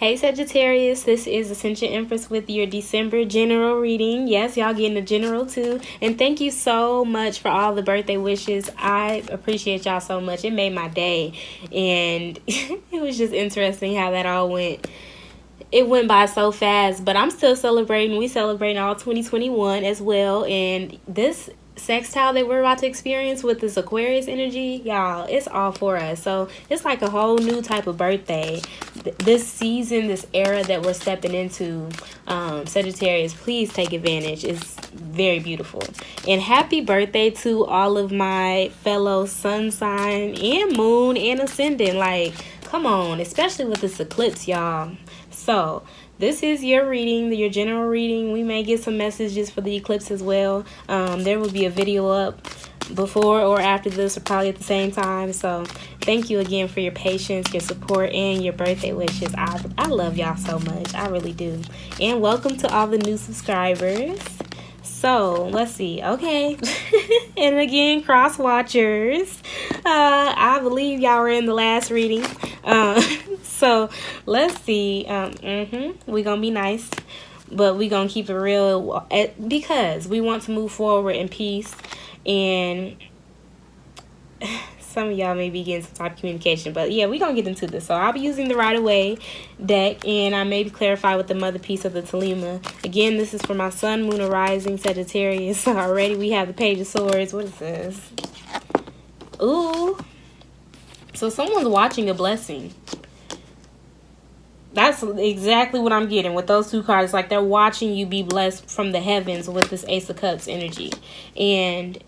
Hey Sagittarius, this is Ascension Empress with your December general reading. Yes, y'all getting a general too. And thank you so much for all the birthday wishes. I appreciate y'all so much. It made my day. And it was just interesting how that all went. It went by so fast, but I'm still celebrating. We celebrating all 2021 as well. And this sextile that we're about to experience with this Aquarius energy, y'all, it's all for us. So it's like a whole new type of birthday. This season, this era that we're stepping into, Sagittarius, please take advantage. It's very beautiful. And happy birthday to all of my fellow sun sign and moon and ascendant. Like, come on, especially with this eclipse, y'all. So this is your reading, your general reading. We may get some messages for the eclipse as well. There will be a video up before or after this, or probably at the same time. So thank you again for your patience, your support, and your birthday wishes. I love y'all so much. I really do. And welcome to all the new subscribers. So let's see. Okay. And again, cross watchers. I believe y'all were in the last reading. So let's see. We're going to be nice, but we're going to keep it real because we want to move forward in peace. And some of y'all may be getting some type of communication, but yeah, we're going to get into this. So I'll be using the Right Away deck, and I may clarify with the mother piece of the Talima. Again, this is for my sun, moon, or rising Sagittarius. Already we have the Page of Swords. What is this? Ooh. So someone's watching a blessing. That's exactly what I'm getting with those two cards. Like they're watching you be blessed from the heavens with this Ace of Cups energy. And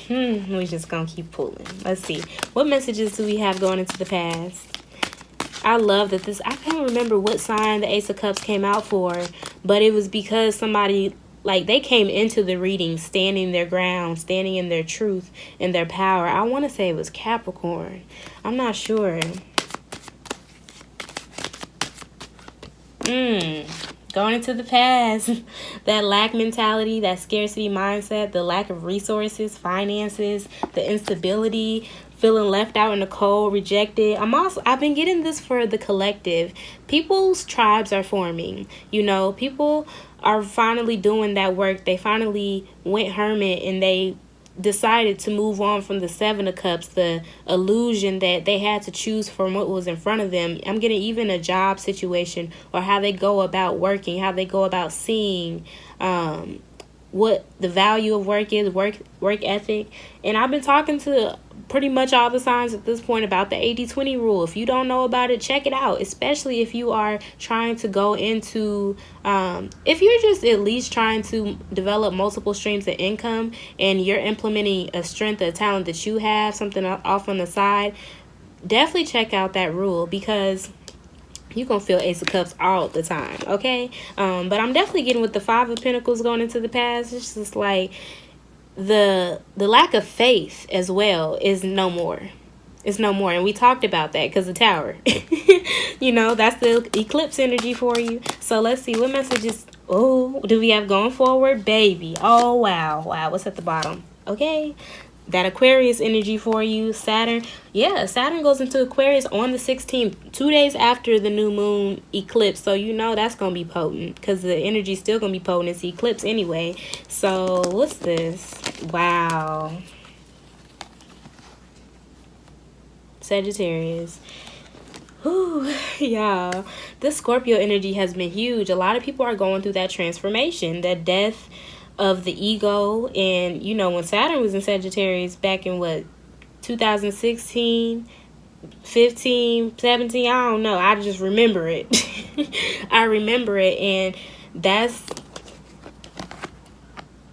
we're just going to keep pulling. Let's see. What messages do we have going into the past? I love that this... I can't remember what sign the Ace of Cups came out for. But it was because somebody... Like, they came into the reading standing their ground, standing in their truth and their power. I want to say it was Capricorn. I'm not sure. Going into the past, that lack mentality, that scarcity mindset, the lack of resources, finances, the instability, feeling left out in the cold, rejected. I've been getting this for the collective. People's tribes are forming. You know, people are finally doing that work. They finally went hermit and they decided to move on from the Seven of Cups, the illusion that they had to choose from what was in front of them. I'm getting even a job situation or how they go about working, how they go about seeing what the value of work is, work ethic. And I've been talking to pretty much all the signs at this point about the 80-20 rule. If you don't know about it, check it out, especially if you are trying to go into if you're just at least trying to develop multiple streams of income and you're implementing a strength, a talent that you have, something off on the side, definitely check out that rule because you're going to feel Ace of Cups all the time, okay? But I'm definitely getting with the Five of Pentacles going into the past. It's just like the lack of faith as well is no more. It's no more. And we talked about that because the Tower. You know, that's the eclipse energy for you. So let's see what messages do we have going forward, baby. Oh, wow. What's at the bottom? Okay. That Aquarius energy for you, Saturn. Yeah, Saturn goes into Aquarius on the 16th, 2 days after the new moon eclipse. So you know that's going to be potent because the energy is still going to be potent. It's the eclipse anyway. So what's this? Wow. Sagittarius. Whew, y'all. This Scorpio energy has been huge. A lot of people are going through that transformation, that death of the ego. And you know, when Saturn was in Sagittarius back in what, 2016, 15, 17, I don't know, I just remember it. I remember it, and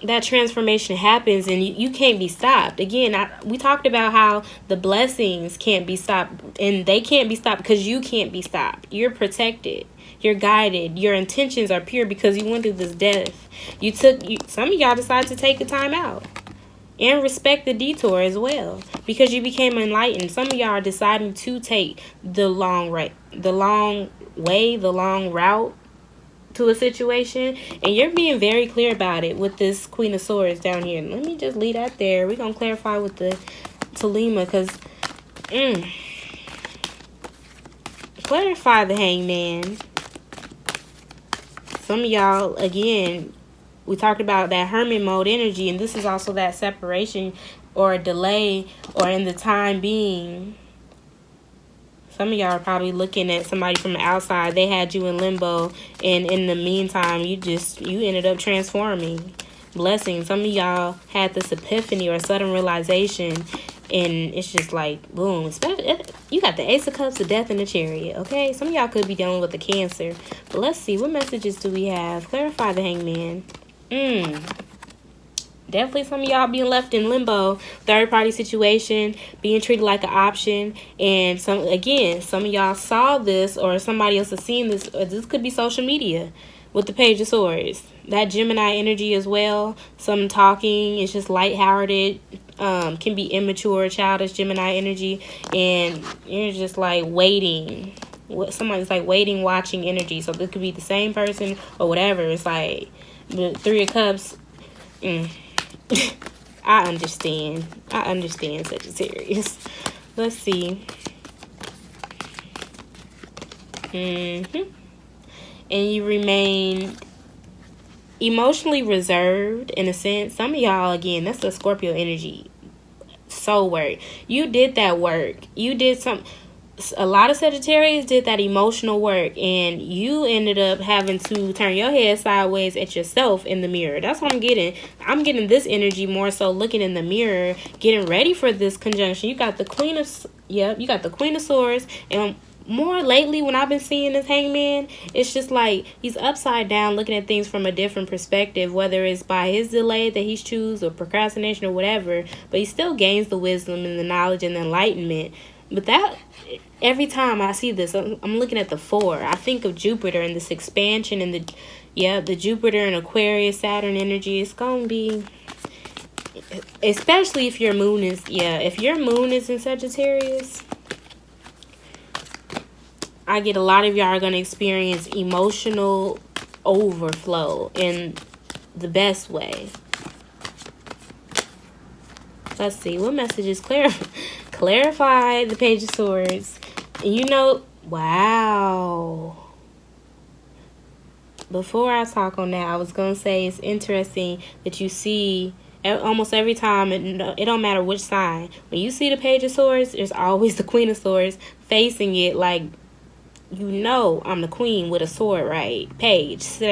that transformation happens, and you can't be stopped. Again, we talked about how the blessings can't be stopped, and they can't be stopped because you can't be stopped. You're protected. You're guided. Your intentions are pure because you went through this death. Some of y'all decided to take the time out and respect the detour as well because you became enlightened. Some of y'all are deciding to take the long route to a situation, and you're being very clear about it with this Queen of Swords down here. Let me just leave that there. We're gonna clarify with the Talima because Clarify the Hangman. Some of y'all, again, we talked about that hermit mode energy, and this is also that separation or delay or in the time being. Some of y'all are probably looking at somebody from the outside. They had you in limbo, and in the meantime, you ended up transforming. Blessings. Some of y'all had this epiphany or sudden realization, and it's just like, boom. You got the Ace of Cups, the Death, and the Chariot, okay? Some of y'all could be dealing with the Cancer. But let's see. What messages do we have? Clarify the Hangman. Definitely some of y'all being left in limbo, third party situation, being treated like an option. And some of y'all saw this, or somebody else has seen this, or this could be social media with the Page of Swords. That Gemini energy as well. Some talking, it's just lighthearted, can be immature, childish Gemini energy, and you're just like waiting. Somebody's like waiting, watching energy. So this could be the same person or whatever. It's like the Three of Cups. I understand, Sagittarius. Let's see. And you remain emotionally reserved in a sense. Some of y'all, again, that's the Scorpio energy. Soul work. You did that work. A lot of Sagittarius did that emotional work, and you ended up having to turn your head sideways at yourself in the mirror. That's what I'm getting. I'm getting this energy more so looking in the mirror, getting ready for this conjunction. You got the Queen of Swords, and more lately when I've been seeing this Hangman, it's just like he's upside down looking at things from a different perspective, whether it's by his delay that he's choose or procrastination or whatever, but he still gains the wisdom and the knowledge and the enlightenment. But that, every time I see this, I'm looking at the 4. I think of Jupiter and this expansion and the Jupiter and Aquarius, Saturn energy. It's going to be, especially if your moon is in Sagittarius, I get a lot of y'all are going to experience emotional overflow in the best way. Let's see, what messages clarify the Page of Swords. And wow. Before I talk on that, I was going to say it's interesting that you see almost every time, it don't matter which sign. When you see the Page of Swords, there's always the Queen of Swords facing it like, I'm the queen with a sword, right? Page, sit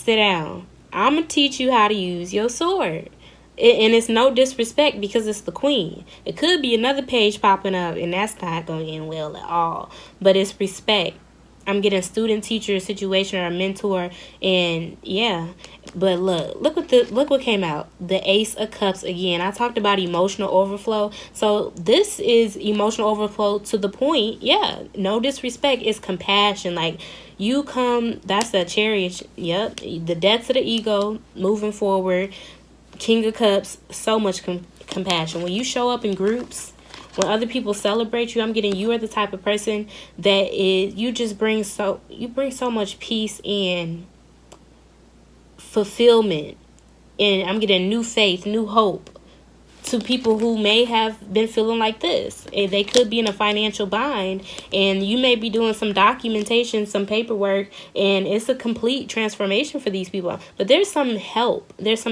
down. I'm going to teach you how to use your sword. And it's no disrespect because it's the queen. It could be another page popping up, and that's not going to end well at all. But it's respect. I'm getting a student-teacher situation or a mentor, and yeah. But look what came out. The Ace of Cups again. I talked about emotional overflow. So this is emotional overflow to the point. Yeah, no disrespect. It's compassion. Like that's the Chariot. Yep, the death to the ego, moving forward. King of Cups, so much compassion. When you show up in groups, when other people celebrate you, I'm getting you are the type of person that you bring so much peace and fulfillment. And I'm getting new faith, new hope to people who may have been feeling like this. And they could be in a financial bind, and you may be doing some documentation, some paperwork, and it's a complete transformation for these people. But there's some help. That's,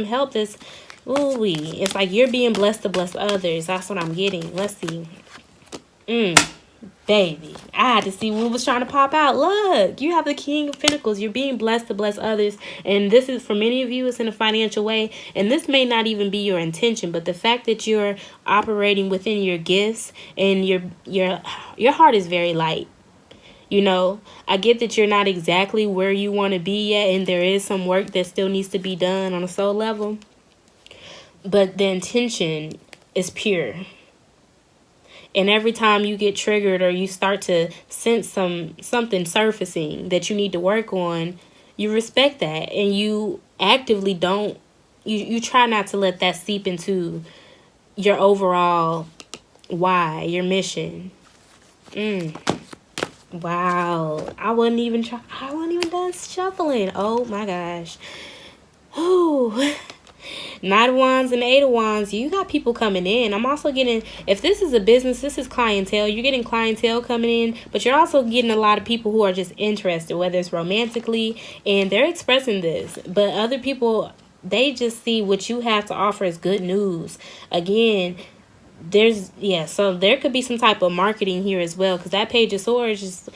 it's like you're being blessed to bless others. That's what I'm getting. Let's see. Baby, I had to see what was trying to pop out. Look, you have the King of Pentacles. You're being blessed to bless others. And this is, for many of you, it's in a financial way. And this may not even be your intention, but the fact that you're operating within your gifts and your heart is very light. I get that you're not exactly where you want to be yet, and there is some work that still needs to be done on a soul level. But the intention is pure. And every time you get triggered or you start to sense something surfacing that you need to work on, you respect that. And you actively you try not to let that seep into your overall why, your mission. Wow. I wasn't even done shuffling. Oh my gosh. Ooh. Knight of Wands and the Eight of Wands, you got people coming in. I'm also getting, if this is a business, this is clientele. You're getting clientele coming in, but you're also getting a lot of people who are just interested, whether it's romantically, and they're expressing this. But other people, they just see what you have to offer as good news. Again, so there could be some type of marketing here as well, because that Page of Swords just,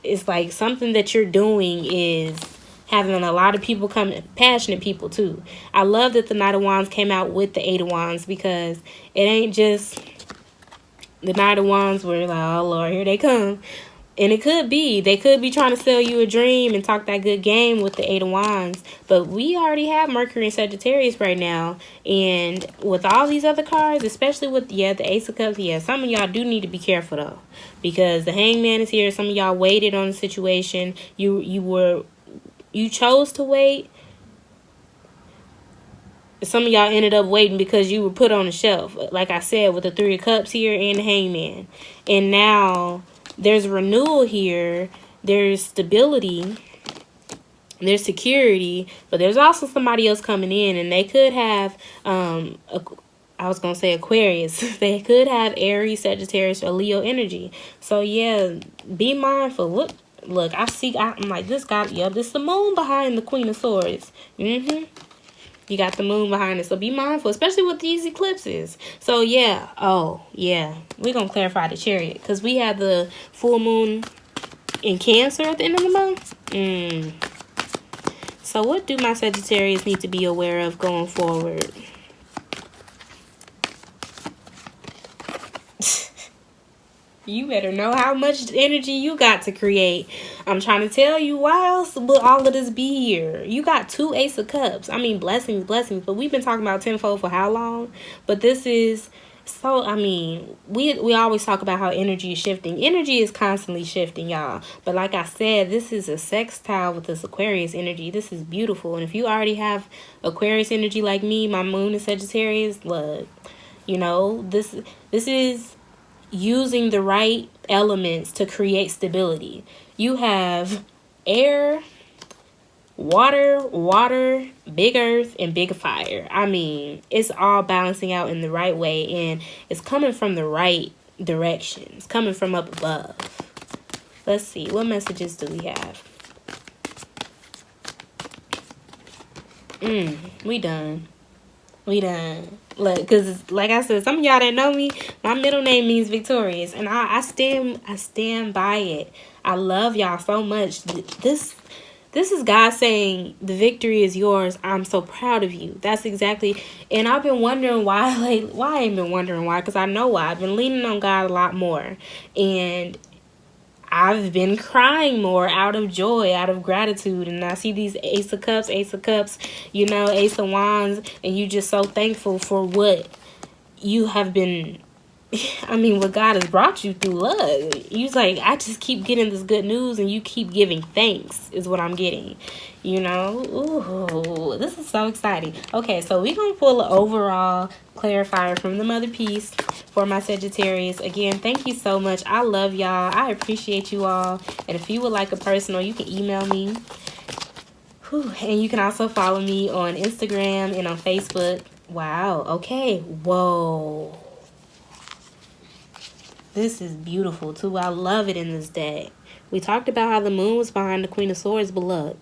it's like something that you're doing is having a lot of people come, passionate people too. I love that the Knight of Wands came out with the Eight of Wands, because it ain't just the Knight of Wands where like, oh Lord, here they come. And it could be, they could be trying to sell you a dream and talk that good game with the Eight of Wands. But we already have Mercury and Sagittarius right now. And with all these other cards, especially with, the Ace of Cups, some of y'all do need to be careful though. Because the Hangman is here. Some of y'all waited on the situation. You chose to wait. Some of y'all ended up waiting because you were put on the shelf. Like I said, with the Three of Cups here and the Hangman. And now there's renewal here, there's stability, there's security, but there's also somebody else coming in, and they could have, I was going to say Aquarius. They could have Aries, Sagittarius, or Leo energy. So, yeah, be mindful. Look, I'm like, this is the moon behind the Queen of Swords. You got the moon behind it. So be mindful, especially with these eclipses. So, yeah. Oh, yeah. We're going to clarify the Chariot, because we have the full moon in Cancer at the end of the month. So what do my Sagittarius need to be aware of going forward? You better know how much energy you got to create. I'm trying to tell you, why else will all of this be here? You got 2 Ace of Cups. I mean, blessings. But we've been talking about tenfold for how long? But this is so, I mean, we always talk about how energy is shifting. Energy is constantly shifting, y'all. But like I said, this is a sextile with this Aquarius energy. This is beautiful. And if you already have Aquarius energy like me, my moon is Sagittarius, look, this is using the right elements to create stability. You have air, water, big earth, and big fire. I mean, it's all balancing out in the right way, and it's coming from the right direction. It's coming from up above. Let's see, what messages do we have? We done. Look, because like I said, some of y'all that know me, my middle name means victorious, and I stand by it. I love y'all so much. This is God saying the victory is yours. I'm so proud of you. That's exactly. And I've been wondering why. Like, why I ain't been wondering why? Because I know why. I've been leaning on God a lot more, and I've been crying more out of joy, out of gratitude. And I see these Ace of Cups, Ace of Wands, and you just so thankful for what you have been, what God has brought you through. Look, you's like, I just keep getting this good news, and you keep giving thanks is what I'm getting. Ooh, this is so exciting. Okay, so we're going to pull an overall clarifier from the Mother Piece for my Sagittarius. Again, thank you so much. I love y'all. I appreciate you all. And if you would like a personal, you can email me. And you can also follow me on Instagram and on Facebook. Wow. Okay. Whoa. This is beautiful, too. I love it in this deck. We talked about how the moon was behind the Queen of Swords, but look.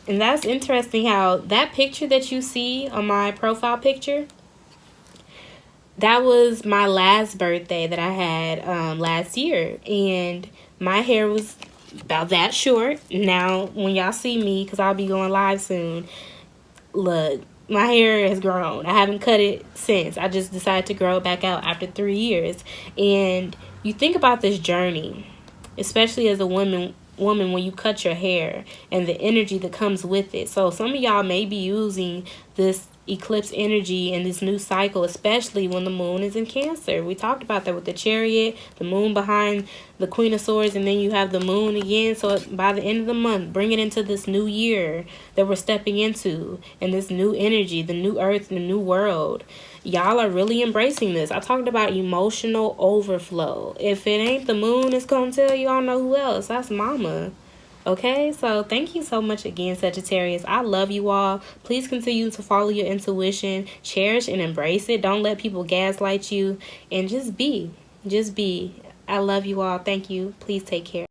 And that's interesting how that picture that you see on my profile picture, that was my last birthday that I had last year, and my hair was about that short. Now when y'all see me, because I'll be going live soon, look, my hair has grown. I haven't cut it since. I just decided to grow it back out after 3 years. And you think about this journey, especially as a woman when you cut your hair, and the energy that comes with it. So some of y'all may be using this eclipse energy and this new cycle, especially when the moon is in Cancer. We talked about that with the Chariot, the moon behind the Queen of Swords, and then you have the moon again. So by the end of the month, bring it into this new year that we're stepping into, and this new energy, the new earth, the new world. Y'all are really embracing this. I talked about emotional overflow. If it ain't the moon, it's gonna tell you, I don't know who else. That's mama. Okay, so thank you so much again, Sagittarius. I love you all. Please continue to follow your intuition, cherish and embrace it. Don't let people gaslight you, and just be. Just be. I love you all. Thank you. Please take care.